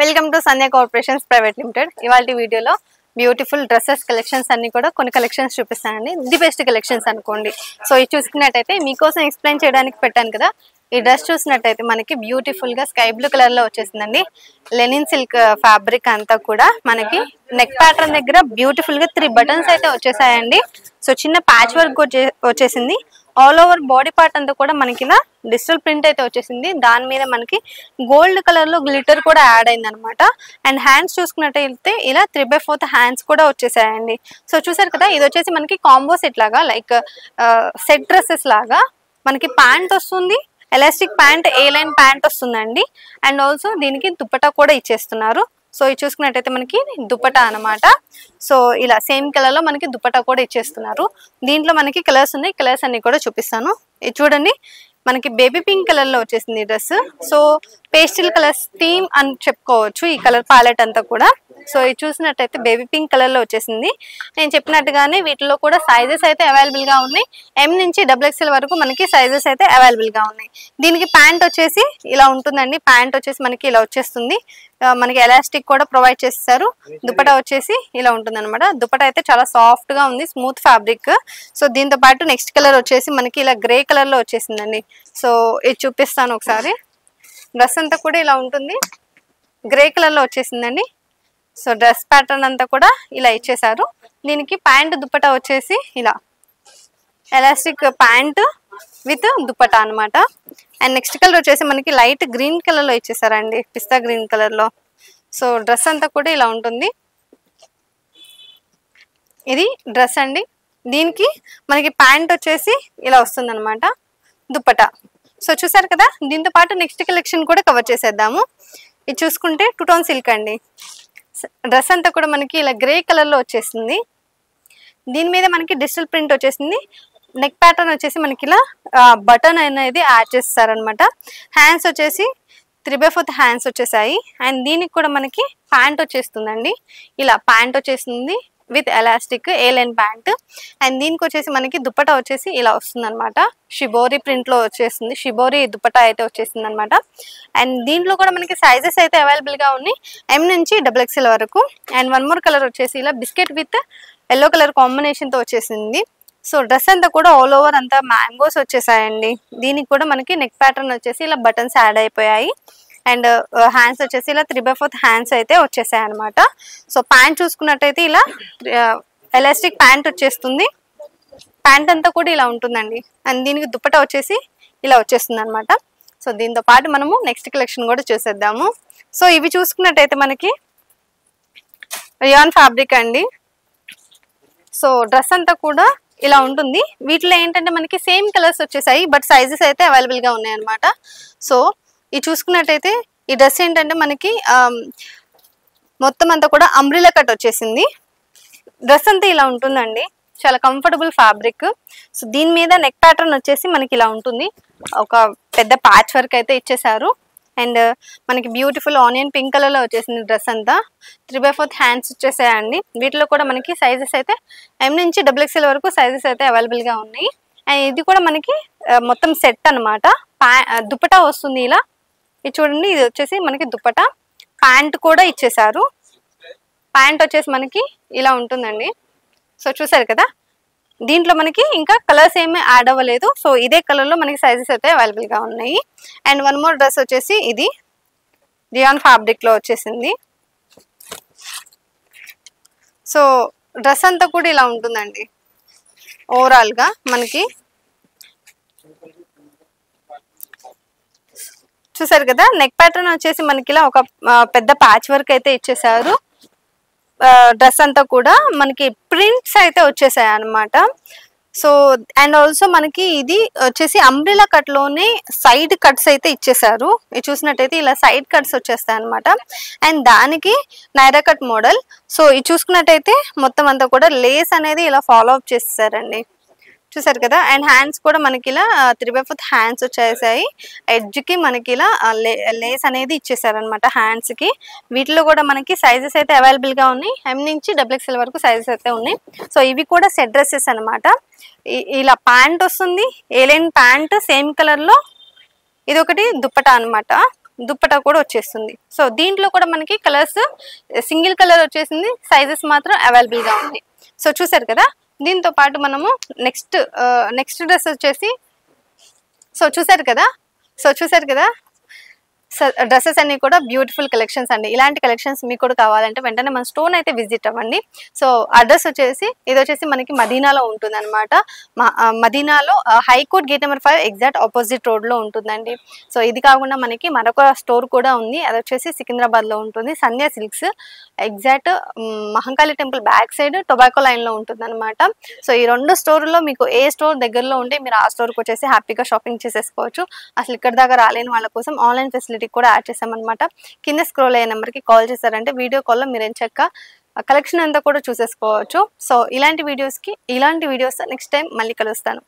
Welcome to Sandhya corporations private limited. ఇవాల్టి వీడియోలో beautiful dresses collections అన్ని కూడా కొన్ని కలెక్షన్స్ చూపిస్తానండి. ది బెస్ట్ కలెక్షన్స్ అనుకోండి. సో ఇది చూసుకున్నట్టయితే మీకోసం ఎక్స్ప్లెయిన్ చేయడానికి పెట్టాను కదా. ఈ డ్రెస్ చూసినట్టయితే మనకి బ్యూటిఫుల్ గా స్కై బ్లూ కలర్ లో వచ్చేసిందండి. లెనిన్ సిల్క్ ఫ్యాబ్రిక్ అంతా కూడా మనకి నెక్ ప్యాటర్న్ దగ్గర బ్యూటిఫుల్ గా 3 బటన్స్ అయితే వచ్చేసాయండి. సో చిన్న ప్యాచ్ వర్క్ వచ్చేసింది. ఆల్ ఓవర్ బాడీ పార్ట్ అంతా కూడా మనకి ఇలా డిజిటల్ ప్రింట్ అయితే వచ్చేసింది. దాని మీద మనకి గోల్డ్ కలర్ లో గ్లిటర్ కూడా యాడ్ అయింది అనమాట. అండ్ హ్యాండ్స్ చూసుకున్నట్టయితే ఇలా 3/4 హ్యాండ్స్ కూడా వచ్చేసాయండి. సో చూసారు కదా, ఇది వచ్చేసి మనకి కాంబో సెట్ లాగా, లైక్ సెట్ డ్రెస్సెస్ లాగా మనకి ప్యాంట్ వస్తుంది, ఎలాస్టిక్ ప్యాంట్, ఏ లైన్ ప్యాంట్ వస్తుందండి. అండ్ ఆల్సో దీనికి దుపట్టా కూడా ఇచ్చేస్తున్నారు. సో ఇది చూసుకున్నట్టయితే మనకి దుపట్టా అనమాట. సో ఇలా సేమ్ కలర్ లో మనకి దుపట్టా కూడా ఇచ్చేస్తున్నారు. దీంట్లో మనకి కలర్స్ ఉన్నాయి, కలర్స్ అన్ని కూడా చూపిస్తాను. ఇది చూడండి, మనకి బేబీ పింక్ కలర్ లో వచ్చేసింది ఈ dress. So pastel colours theme అని చెప్పుకోవచ్చు ఈ కలర్ ప్యాలెట్ అంతా కూడా. సో ఇది చూసినట్టయితే బేబీ పింక్ కలర్ లో వచ్చేసింది. నేను చెప్పినట్టుగానే వీటిలో కూడా సైజెస్ అయితే అవైలబుల్ గా ఉన్నాయి. M నుంచి XXL వరకు మనకి సైజెస్ అయితే అవైలబుల్ గా ఉన్నాయి. దీనికి ప్యాంట్ వచ్చేసి ఇలా ఉంటుందండి. ప్యాంట్ వచ్చేసి మనకి ఇలా వచ్చేస్తుంది. మనకి ఎలాస్టిక్ కూడా ప్రొవైడ్ చేస్తారు. దుపట్టా వచ్చేసి ఇలా ఉంటుంది అనమాట. దుపట్టా అయితే చాలా సాఫ్ట్ గా ఉంది, స్మూత్ ఫ్యాబ్రిక్. సో దీంతో పాటు నెక్స్ట్ కలర్ వచ్చేసి మనకి ఇలా గ్రే కలర్ లో వచ్చేసిందండి. సో ఇది చూపిస్తాను ఒకసారి. డ్రెస్ అంతా కూడా ఇలా ఉంటుంది, గ్రే కలర్ లో వచ్చేసిందండి. సో డ్రెస్ ప్యాటర్న్ అంతా కూడా ఇలా ఇచ్చేసారు. దీనికి ప్యాంట్ దుపట్టా వచ్చేసి ఇలా ఎలాస్టిక్ ప్యాంట్ విత్ దుపట్టా అనమాట. అండ్ నెక్స్ట్ కలర్ వచ్చేసి మనకి లైట్ గ్రీన్ కలర్ లో ఇచ్చేసారండి, పిస్తా గ్రీన్ కలర్ లో. సో డ్రెస్ అంతా కూడా ఇలా ఉంటుంది. ఇది డ్రెస్ అండి. దీనికి మనకి ప్యాంట్ వచ్చేసి ఇలా వస్తుంది అనమాట, దుపట్టా. సో చూసారు కదా, దీంతో పాటు నెక్స్ట్ కలెక్షన్ కూడా కవర్ చేసేద్దాము. ఇది చూసుకుంటే 2 టోన్ సిల్క్ అండి. డ్రెస్ అంతా కూడా మనకి ఇలా గ్రే కలర్ లో వచ్చేసింది. దీని మీద మనకి డిజిటల్ ప్రింట్ వచ్చేసింది. నెక్ ప్యాటర్న్ వచ్చేసి మనకి ఇలా బటన్ అనేది యాడ్ చేస్తారనమాట. హ్యాండ్స్ వచ్చేసి 3/4 హ్యాండ్స్ వచ్చేసాయి. అండ్ దీనికి కూడా మనకి ప్యాంట్ వచ్చేస్తుందండి. ఇలా ప్యాంట్ వచ్చేసింది with elastic A line pant. And దీనికి వచ్చేసి మనకి దుపట్టా వచ్చేసి ఇలా వస్తుంది అనమాట. షిబోరి ప్రింట్ లో వచ్చేసింది, షిబోరి దుపట్టా అయితే వచ్చేసింది అనమాట. అండ్ దీంట్లో కూడా మనకి సైజెస్ అయితే అవైలబుల్ గా ఉన్నాయి, M నుంచి XXL వరకు. అండ్ వన్ మోర్ కలర్ వచ్చేసి ఇలా biscuit with yellow colour combination తో వచ్చేసింది. సో డ్రెస్ అంతా కూడా ఆల్ ఓవర్ అంతా మ్యాంగోస్ వచ్చేసాయండి. దీనికి కూడా మనకి నెక్ ప్యాటర్న్ వచ్చేసి ఇలా బటన్స్ యాడ్ అయిపోయాయి. అండ్ హ్యాండ్స్ వచ్చేసి ఇలా 3/4 హ్యాండ్స్ అయితే వచ్చేసాయి అనమాట. సో ప్యాంట్ చూసుకున్నట్టయితే ఇలా ఎలాస్టిక్ ప్యాంట్ వచ్చేస్తుంది. ప్యాంట్ అంతా కూడా ఇలా ఉంటుందండి. అండ్ దీనికి దుపట్టా వచ్చేసి ఇలా వచ్చేస్తుంది అనమాట. సో దీంతో పాటు మనము నెక్స్ట్ కలెక్షన్ కూడా చూసేద్దాము. సో ఇవి చూసుకున్నట్టయితే మనకి రియాన్ ఫ్యాబ్రిక్ అండి. సో డ్రెస్ అంతా కూడా ఇలా ఉంటుంది. వీటిలో ఏంటంటే మనకి సేమ్ కలర్స్ వచ్చేసాయి, బట్ సైజెస్ అయితే అవైలబుల్ గా ఉన్నాయి అనమాట. సో ఇది చూసుకున్నట్టయితే ఈ డ్రెస్ ఏంటంటే మనకి మొత్తం అంతా కూడా అంబ్రిలా కట్ వచ్చేసింది. డ్రెస్ అంతా ఇలా ఉంటుందండి, చాలా కంఫర్టబుల్ ఫ్యాబ్రిక్. సో దీని మీద నెక్ ప్యాటర్న్ వచ్చేసి మనకి ఇలా ఉంటుంది. ఒక పెద్ద ప్యాచ్ వర్క్ అయితే ఇచ్చేసారు. అండ్ మనకి బ్యూటిఫుల్ ఆనియన్ పింక్ కలర్ లో వచ్చేసింది డ్రెస్ అంతా. 3/4 హ్యాండ్స్ వచ్చేసాయండి. వీటిలో కూడా మనకి సైజెస్ అయితే M నుంచి XXL వరకు సైజెస్ అయితే అవైలబుల్ గా ఉన్నాయి. అండ్ ఇది కూడా మనకి మొత్తం సెట్ అనమాట. దుపట్టా వస్తుంది ఇలా. ఇది చూడండి, ఇది వచ్చేసి మనకి దుపట్టా. ప్యాంట్ కూడా ఇచ్చేసారు. ప్యాంట్ వచ్చేసి మనకి ఇలా ఉంటుందండి. సో చూసారు కదా, దీంట్లో మనకి ఇంకా కలర్స్ ఏమీ యాడ్ అవ్వలేదు. సో ఇదే కలర్ లో మనకి సైజెస్ అయితే అవైలబుల్ గా ఉన్నాయి. అండ్ వన్ మోర్ డ్రెస్ వచ్చేసి ఇది రియాన్ ఫ్యాబ్రిక్ లో వచ్చేసింది. సో డ్రెస్ అంతా కూడా ఇలా ఉంటుందండి. ఓవరాల్ గా మనకి చూసారు కదా, నెక్ ప్యాటర్న్ వచ్చేసి మనకి ఇలా ఒక పెద్ద ప్యాచ్ వర్క్ అయితే ఇచ్చేసారు. డ్రెస్ అంతా కూడా మనకి ప్రింట్స్ అయితే వచ్చేసాయి అనమాట. సో అండ్ ఆల్సో మనకి ఇది వచ్చేసి అంబ్రెలా కట్ లోనే సైడ్ కట్స్ అయితే ఇచ్చేసారు. ఇది చూసినట్టయితే ఇలా సైడ్ కట్స్ వచ్చేస్తాయి అనమాట. అండ్ దానికి నైరా కట్ మోడల్. సో ఇది చూసుకున్నట్టయితే మొత్తం అంతా కూడా లేస్ అనేది ఇలా ఫాలో అప్ చేసేసారండి. చూసారు కదా. అండ్ హ్యాండ్స్ కూడా మనకి ఇలా 3/4 హ్యాండ్స్ వచ్చేసాయి. ఎడ్జ్ కి మనకి ఇలా లేస్ అనేది ఇచ్చేసారనమాట హ్యాండ్స్ కి. వీటిలో కూడా మనకి సైజెస్ అయితే అవైలబుల్ గా ఉన్నాయి. M నుంచి XXL వరకు సైజెస్ అయితే ఉన్నాయి. సో ఇవి కూడా సెట్ డ్రెస్సెస్ అనమాట. ఇలా ప్యాంట్ వస్తుంది, ఏ లైన్ ప్యాంట్ సేమ్ కలర్ లో. ఇది ఒకటి దుపట్టా అనమాట. దుప్పటా కూడా వచ్చేస్తుంది. సో దీంట్లో కూడా మనకి కలర్స్ సింగిల్ కలర్ వచ్చేసింది, సైజెస్ మాత్రం అవైలబుల్ గా ఉంది. సో చూసారు కదా. దీంతో పాటు మనము నెక్స్ట్ డ్రెస్ వచ్చేసి చూసారు కదా డ్రెస్సెస్ అన్ని కూడా బ్యూటిఫుల్ కలెక్షన్స్ అండి. ఇలాంటి కలెక్షన్స్ మీకు కూడా కావాలంటే వెంటనే మన స్టోర్ అయితే విజిట్ అవ్వండి. సో అడ్రస్ వచ్చేసి ఇది వచ్చేసి మనకి మదీనాలో ఉంటుంది అనమాట. మదీనాలో high court gate number 5 exact opposite road లో ఉంటుందండి. సో ఇది కాకుండా మనకి మరొక స్టోర్ కూడా ఉంది, అది వచ్చేసి సికింద్రాబాద్ లో ఉంటుంది, Sandhya silks exact Mahankali temple back side tobacco line లో ఉంటుంది అనమాట. సో ఈ 2 స్టోర్లో మీకు ఏ స్టోర్ దగ్గరలో ఉంటే మీరు ఆ స్టోర్కి వచ్చేసి హ్యాపీగా షాపింగ్ చేసేసుకోవచ్చు. అసలు ఇక్కడ దాకా రాలేని వాళ్ళ కోసం ఆన్లైన్ ఫెసిలిటీ కూడా యాడ్ చేసామన్నమాట. కింద స్క్రోల్ అయ్యే నెంబర్కి కాల్ చేశారంటే వీడియో కాల్లో మీరు ఎంచక్క కలెక్షన్ అంతా కూడా చూసేసుకోవచ్చు. సో ఇలాంటి వీడియోస్ నెక్స్ట్ టైం మళ్ళీ కలుస్తాను.